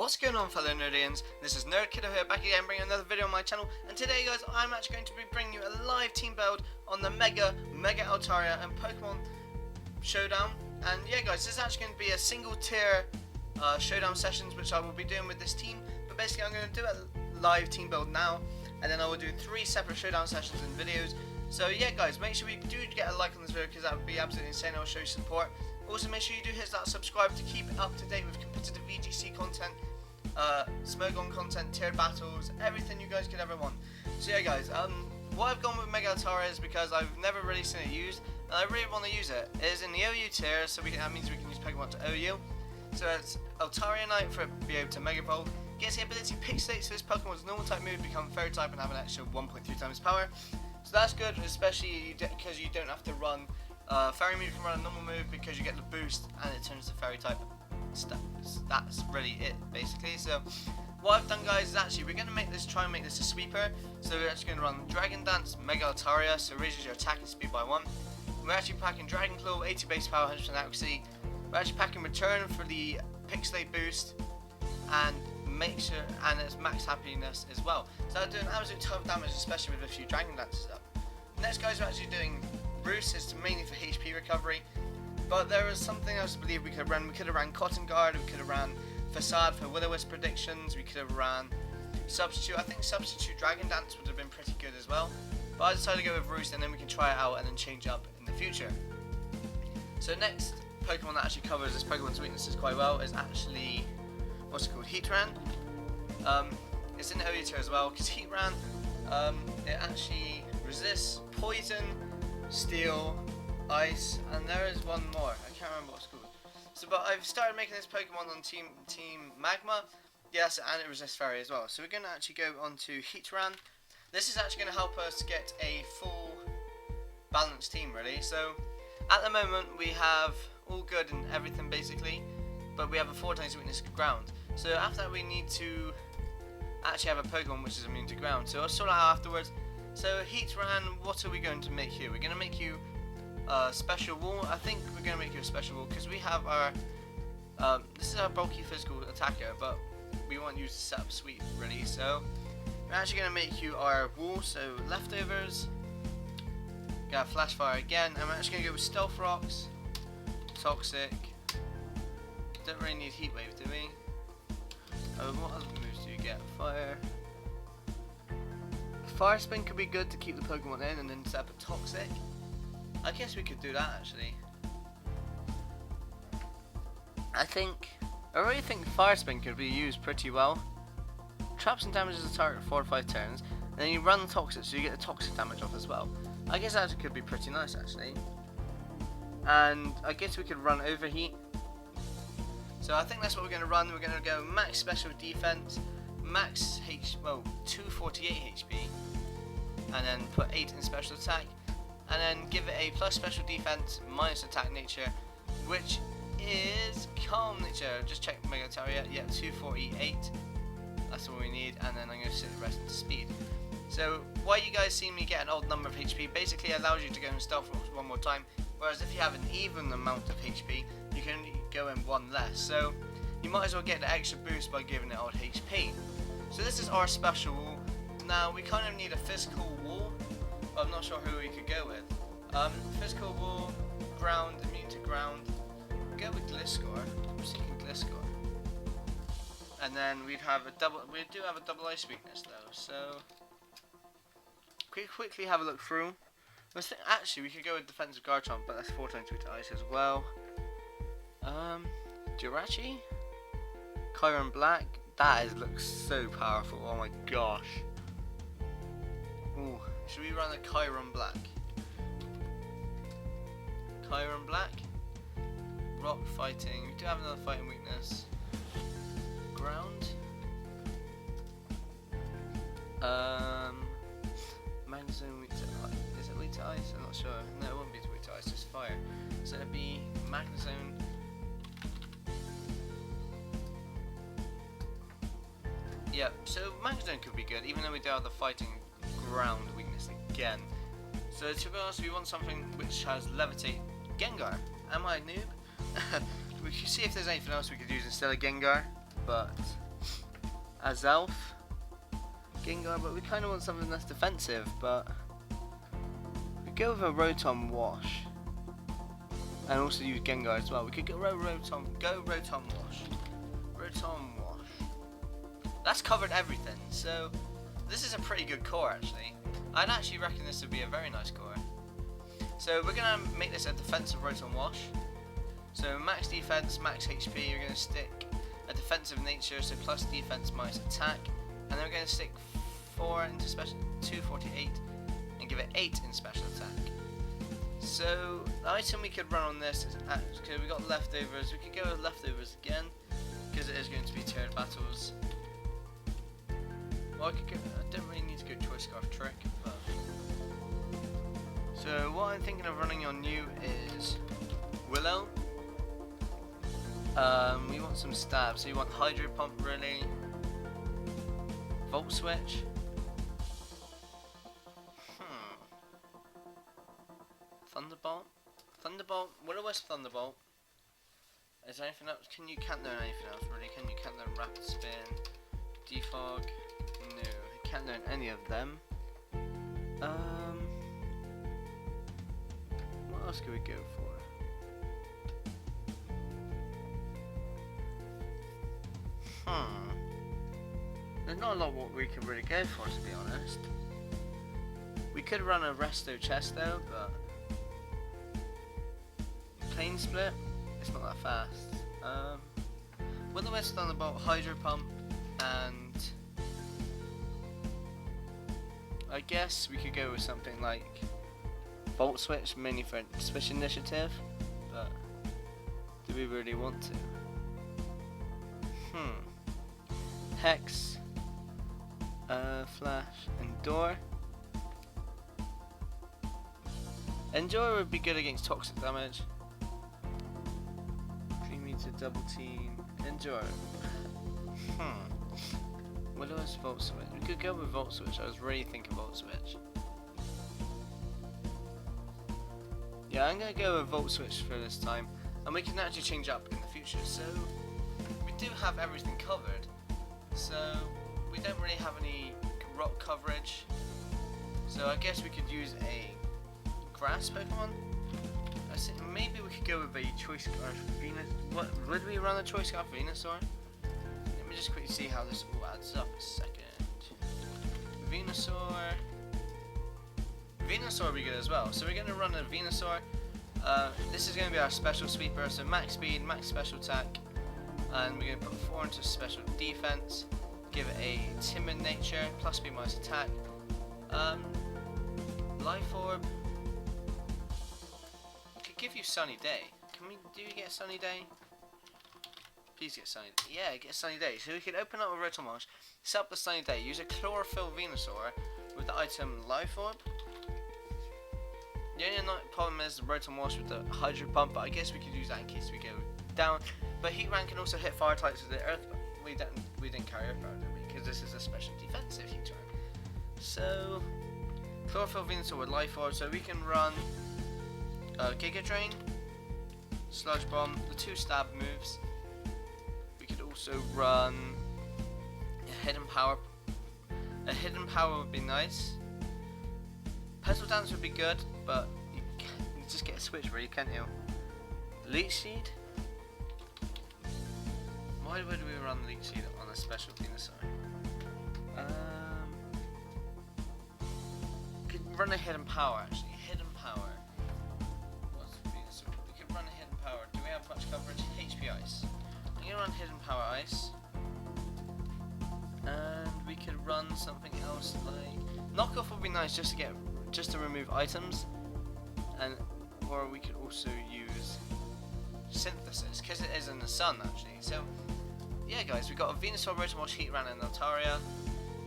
What's going on, fellow nerdians? This is Nerd Kiddo here, back again bringing another video on my channel, and today guys I'm actually going to be bringing you a live team build on the Mega Altaria and Pokemon Showdown. And yeah guys, this is actually going to be a single tier Showdown sessions which I will be doing with this team, but basically I'm going to do a live team build now, and then I will do 3 separate Showdown sessions and videos. So yeah guys, make sure you do get a like on this video because that would be absolutely insane. I'll show you support. Also make sure you do hit that subscribe to keep up to date with competitive VGC content, Smogon content, tiered battles, everything you guys could ever want. So yeah guys, what I've gone with Mega Altaria is because I've never really seen it used, and I really want to use it. It is in the OU tier, so that means we can use Pokemon to OU. So it's Altaria Knight for it to be able to Mega Evolve. Gets the ability Pixelate, so this Pokemon's normal type move become fairy type and have an extra 1.3 times power. So that's good, especially because you don't have to run fairy move. You can run a normal move because you get the boost and it turns to fairy type. That's really it basically. So what I've done guys is actually we're going to try and make this a sweeper. So we're actually going to run Dragon Dance Mega Altaria, so raises your attack and speed by 1. We're actually packing Dragon Claw, 80 base power, 100% accuracy. We're actually packing Return for the Pixelate boost and it's max happiness as well. So I'm doing absolute ton of damage, especially with a few Dragon Dances up. Next guys, we're actually doing Bruce, is mainly for HP recovery, but there is something else I believe we could have run. We could have ran Cotton Guard, we could have ran Facade for Will-O-Wisp predictions, we could have ran Substitute. I think Substitute Dragon Dance would have been pretty good as well, but I decided to go with Roost, and then we can try it out and then change up in the future. So next Pokemon that actually covers this Pokemon's weaknesses quite well is actually, what's it called, Heatran. It's in the OU tier as well, because Heatran, it actually resists Poison, Steel, Ice, and there is one more. I can't remember what it's called. So, but I've started making this Pokemon on Team Magma. Yes, and it resists Fairy as well. So we're going to actually go on to Heatran. This is actually going to help us get a full balanced team, really. So at the moment we have all good and everything basically, but we have a 4 times weakness to ground. So after that we need to actually have a Pokemon which is immune to ground. So I'll sort out afterwards. So Heatran, what are we going to make here? We're going to make you a special wall. I think we're going to make you a special wall because we have our this is our bulky physical attacker, but we want you to set up sweep really. So we're actually going to make you our wall. So leftovers, got Flash Fire again, and we're actually going to go with Stealth Rocks, Toxic. Don't really need Heat Wave, do we? What other moves do you get? Fire Spin could be good to keep the Pokemon in and then set up a Toxic. I guess we could do that actually. I really think Fire Spin could be used pretty well. Traps and damages the target for 4 or 5 turns, and then you run the Toxic so you get the Toxic damage off as well. I guess that could be pretty nice actually. And I guess we could run Overheat. So I think that's what we're going to run. We're going to go max special defense, max 248 HP, and then put 8 in special attack, and then give it a plus special defense minus attack nature, which is calm nature. Just check Mega Altaria. Yeah, 248. That's all we need, and then I'm going to set the rest into speed. So why you guys see me get an odd number of HP basically allows you to go in Stealth Rocks 1 more time, whereas if you have an even amount of HP you can only go in 1 less, so you might as well get the extra boost by giving it odd HP. So this is our special wall. Now we kind of need a physical wall, but I'm not sure who we could go with. Physical wall, ground, immune to ground. Go with Gliscor. I'm thinking Gliscor. And then we do have a double ice weakness though, so quickly have a look through. Actually we could go with defensive Garchomp, but that's 4 times weak to ice as well. Jirachi, Chiron Black, looks so powerful, oh my gosh. Ooh, should we run a Chiron Black? Chiron Black, Rock Fighting, we do have another fighting weakness. Ground, Magnezone weak to ice. Is it weak to ice? I'm not sure. No, it wouldn't be weak to ice, just fire. So it'd be Magnezone. Yeah, so Magnezone could be good, even though we do have the fighting ground weakness again. So to be honest, we want something which has Levitate. Gengar. Am I a noob? We should see if there's anything else we could use instead of Gengar, but Azelf, Gengar, but we kind of want something that's defensive, but we go with a Rotom Wash. And also use Gengar as well. We could go Rotom Wash. Rotom Wash. That's covered everything, so this is a pretty good core actually. I'd actually reckon this would be a very nice core. So we're going to make this a defensive Rotom Wash. So max defense, max HP, you're going to stick a defensive nature, so plus defense minus attack. And then we're going to stick 4 into special, 248, and give it 8 in special attack. So the item we could run on this is, because we got leftovers, we could go with leftovers again, because it is going to be tiered battles. Well, I don't really need to go Choice Scarf Trick, but so what I'm thinking of running on you is Willow. We want some stabs, so you want Hydro Pump really, Volt Switch. Thunderbolt, Will-O-Wisp Thunderbolt. Is there anything else? You can't learn anything else really, can you? Can't learn Rapid Spin, Defog, no, you can't learn any of them. What else could we go for? There's not a lot what we can really go for, to be honest. We could run a Resto Chesto, but Plane Split, it's not that fast. Will-O-Wisp Thunderbolt, Hydro Pump, and I guess we could go with something like Volt Switch, mainly for Switch Initiative, but do we really want to? Hex, Flash, Endure. Endure would be good against toxic damage. 3 meter double team. Endure. Will-O-Wisp Volt Switch. We could go with Volt Switch. I was really thinking Volt Switch. Yeah, I'm gonna go with Volt Switch for this time, and we can actually change up in the future. So we do have everything covered. So we don't really have any rock coverage. So I guess we could use a grass Pokemon. I think maybe we could go with a Choice Scarf Venus. What would we run a Choice Scarf Venusaur? Let me just quickly see how this all adds up a second. Venusaur. Venusaur would be good as well. So we're gonna run a Venusaur. This is gonna be our special sweeper. So max speed, max special attack, and we're gonna put 4 into special defense. Give it a timid nature, plus speed minus attack. Life Orb. Give you Sunny Day. Do you get Sunny Day? Please get Sunny Day. Yeah, get Sunny Day. So we can open up a Rotom Wash, set up the Sunny Day, use a Chlorophyll Venusaur with the item Life Orb. The only problem is the Rotom Wash with the Hydro Pump, but I guess we could use that in case we go down. But Heatran can also hit fire types with the Earth, but we didn't carry Earth Power, did we? Because this is a special defensive Heatran. So Chlorophyll Venusaur with Life Orb, so we can run Giga Drain, Sludge Bomb, the 2 stab moves. We could also run a Hidden Power. A Hidden Power would be nice. Petal Dance would be good, but you just get a switch really, can't you? Leech Seed? Why would we run Leech Seed on a special Venusaur? Could run a Hidden Power actually. Hidden Power. We could run a Hidden Power. Do we have much coverage? HP Ice. I'm gonna run Hidden Power Ice. And we could run something else like Knockoff would be nice just to remove items, or we could also use Synthesis because it is in the sun actually. So yeah, guys, we got a Venusaur, Rotom Wash, Heatran, and Altaria.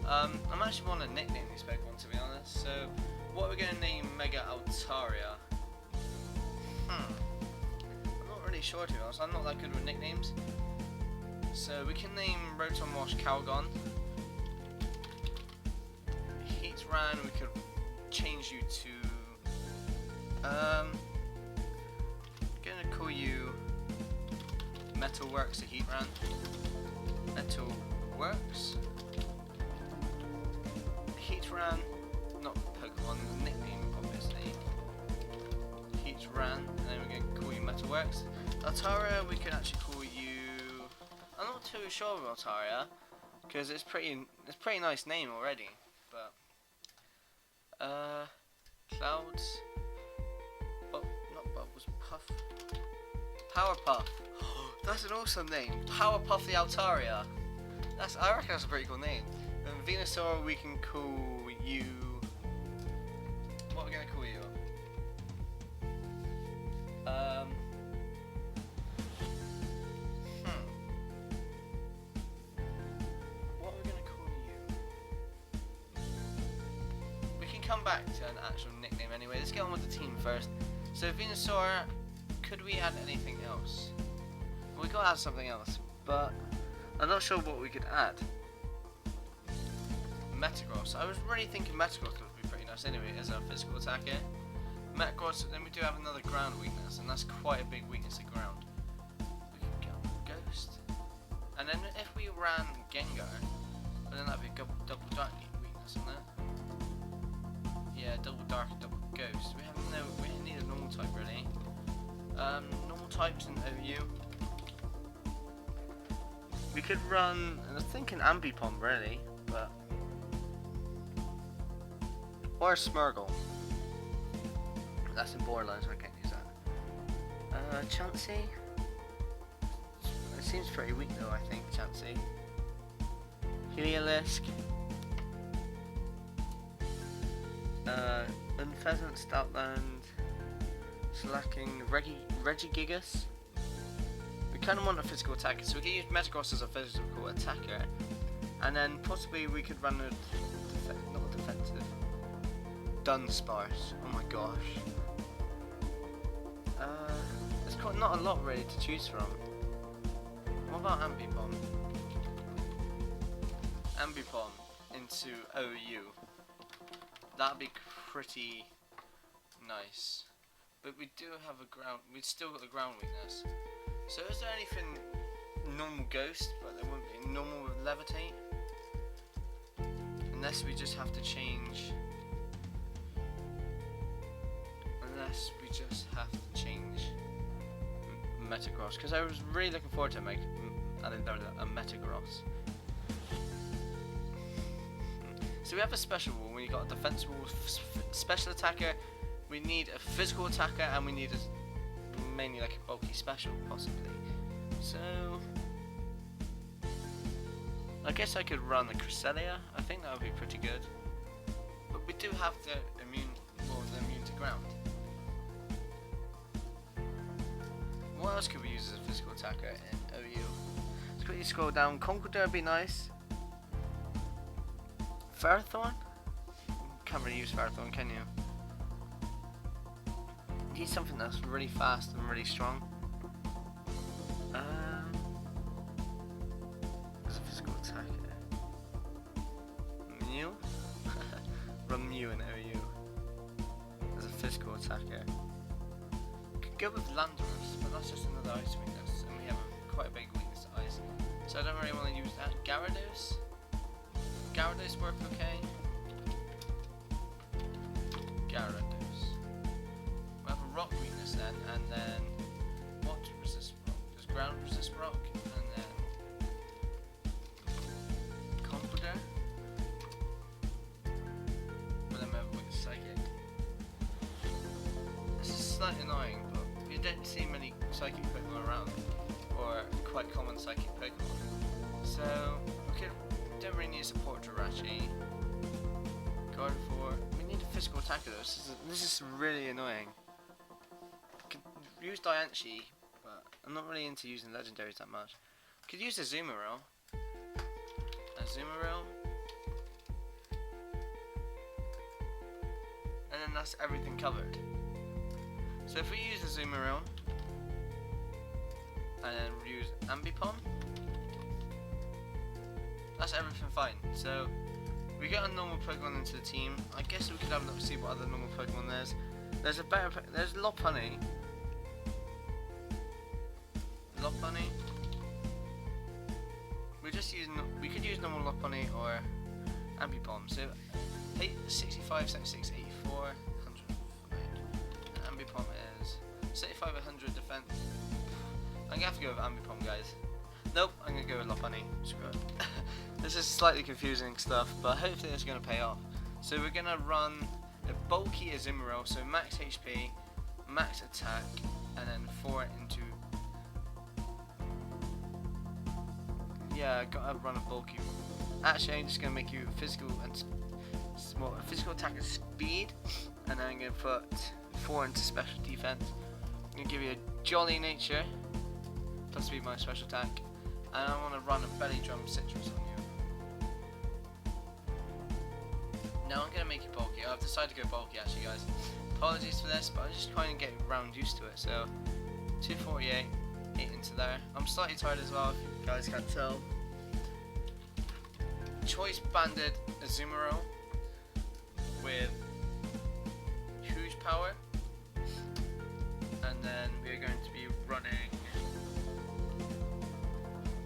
I'm actually want to nickname these Pokemon, to be honest. So what are we going to name Mega Altaria? I'm not really sure, to be honest. I'm not that good with nicknames. So we can name Rotom Wash Calgon. Heatran, we could change you to gonna call you Metalworks a Heatran. Metalworks. works. Heatran, not Pokemon, nickname obviously. Heatran, and then we're going to call you Metalworks. Altaria, we can actually call you. I'm not too sure of Altaria, because it's pretty nice name already. But Clouds. Oh, not Bubbles, Puff. Powerpuff. That's an awesome name. Powerpuff the Altaria. I reckon that's a pretty cool name. And Venusaur, we can call you. What are we gonna call you? What are we gonna call you? We can come back to an actual nickname anyway. Let's get on with the team first. So Venusaur, could we add anything else? We gotta add something else, but I'm not sure what we could add. Metagross. I was really thinking Metagross would be pretty nice anyway as a physical attacker. Metagross, then we do have another ground weakness, and that's quite a big weakness to ground. We could go Ghost. And then if we ran Gengar, but then that'd be a double dark weakness, wouldn't it? Yeah, double dark and double Ghost. We need a normal type really. Normal types in OU. We could run, I was thinking Ambipom really, but or Smeargle. That's in Borderlands, so I can't use that. Chansey. It seems pretty weak though, I think, Chansey. Heliolisk. Unpheasant, Stoutland. Slacking, Regigigas. We kind of want a physical attacker, so we can use Metagross as a physical attacker, and then possibly we could run not defensive. Dunsparce. Oh my gosh. There's not a lot really to choose from. What about Ambipom? Ambipom into OU. That'd be pretty nice. But we do have a ground. We've still got the ground weakness. So is there anything normal Ghost, but there wouldn't be normal with Levitate? Unless we just have to change. Metagross, because I was really looking forward to adding a Metagross. So we have a special rule when you got a defensible special attacker. We need a physical attacker, and we need mainly like a bulky special, possibly. So I guess I could run the Cresselia. I think that would be pretty good. But we do have the immune to ground. What else could we use as a physical attacker in OU? Let's quickly scroll down. Conkeldurr would be nice. Ferrothorn? Can't really use Ferrothorn, can you? Need something that's really fast and really strong. As a physical attacker. Mew? Run Mew in OU. As a physical attacker. Could go with Landorus, but that's just another ice weakness, and we have quite a big weakness to ice. So I don't really want to use that. Gyarados? Gyarados work okay? Gyarados. We have a rock weakness then, and then what resist rock? Does ground resist rock? And then Conkeldurr. But then we have a weakness psychic. This is slightly annoying, but you don't see many psychic Pokemon around, or quite common psychic Pokemon. So don't really need support Jirachi. Gardevoir. We need a physical attacker though. This is really annoying. Could use Diancie, but I'm not really into using legendaries that much. Could use a Azumarill. And then that's everything covered. So if we use Azumarill and then use Ambipom, that's everything fine. So we get a normal Pokemon into the team. I guess we could have a look to see what other normal Pokemon there's. There's Lopunny. We just use, we could use normal Lock Bunny or Ambipom. So 65, 76, 84, 100. Ambipom is 75, 100 defense. I'm gonna have to go with Ambipom, guys. Nope, I'm gonna go with Lock Bunny. Screw it. This is slightly confusing stuff, but hopefully it's gonna pay off. So we're gonna run a bulky Azumarill, so max HP, max attack, and then 4 into. Yeah, gotta run a bulky. Actually, I'm just gonna make you physical and small, physical attack and speed, and then I'm gonna put 4 into special defense. I'm gonna give you a jolly nature, plus be my special attack, and I want to run a belly drum citrus on you. Now I'm gonna make you bulky. I've decided to go bulky actually, guys. Apologies for this, but I'm just trying to get around used to it. So 248, 8 into there. I'm slightly tired as well, if you guys can't tell. Choice banded Azumarill with huge power, and then we're going to be running.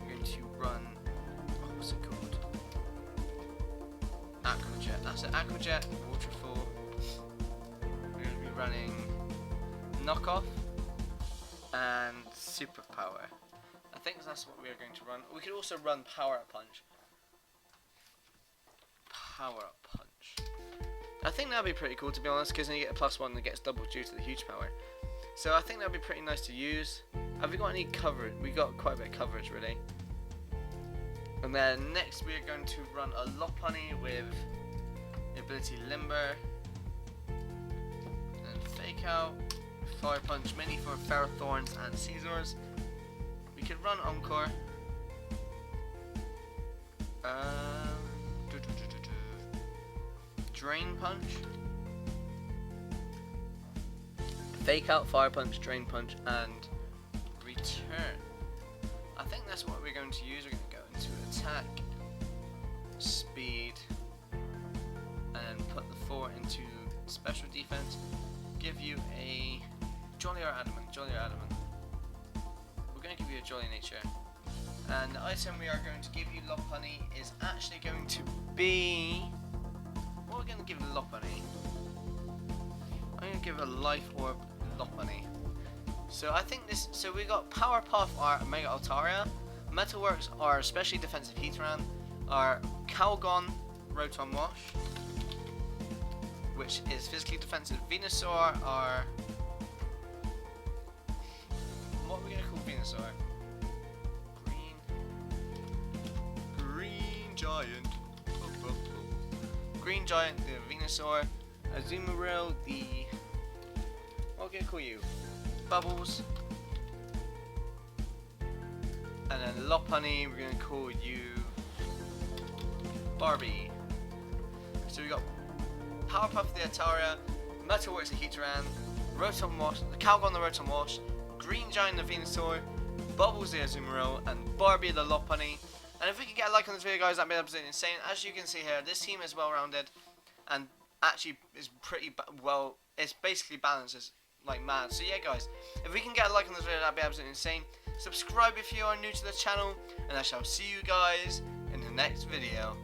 We're going to run. Oh, what's it called? Aquajet. That's it. Aquajet, Waterfall. We're going to be running Knockoff and Superpower. I think that's what we are going to run. We could also run Power Up Punch. Power Up Punch. I think that'd be pretty cool, to be honest, because then you get a +1 that gets doubled due to the huge power. So I think that'd be pretty nice to use. Have we got any coverage? We got quite a bit of coverage, really. And then next we are going to run a Lock Bunny with the ability Limber, and then Fake Out, Fire Punch, Mini for Ferrothorns and Scizors. We could run Encore. Drain Punch, Fake Out, Fire Punch, Drain Punch, and Return. I think that's what we're going to use. We're going to go into Attack, Speed, and then put the 4 into Special Defense. Give you a Jolly or Adamant. Jolly or Adamant. We're going to give you a Jolly Nature. And the item we are going to give you, Lock Bunny, is actually going to be. What are we going to give Lock Bunny? I'm going to give a Life Orb Lock Bunny. So I think this. So we got Powerpuff, our Mega Altaria. Metalworks, our especially defensive Heatran. Our Calgon Rotom Wash, which is physically defensive. Venusaur, our. What are we going to call Venusaur? Green Giant. Green Giant, the Venusaur. Azumarill, the. What are we going to call you? Bubbles. And then Lock Bunny, we're going to call you Barbie. So we got Powerpuff the Altaria, Metalworks the Heatran, Rotom Wash, the Calgon the Rotom Wash, Green Giant the Venusaur, Bubbles the Azumarill, and Barbie the Lock Bunny. And if we could get a like on this video, guys, that'd be absolutely insane. As you can see here, this team is well rounded and actually is pretty well. It's basically balanced as like mad. So yeah, guys, if we can get a like on this video, that'd be absolutely insane. Subscribe if you are new to the channel, and I shall see you guys in the next video.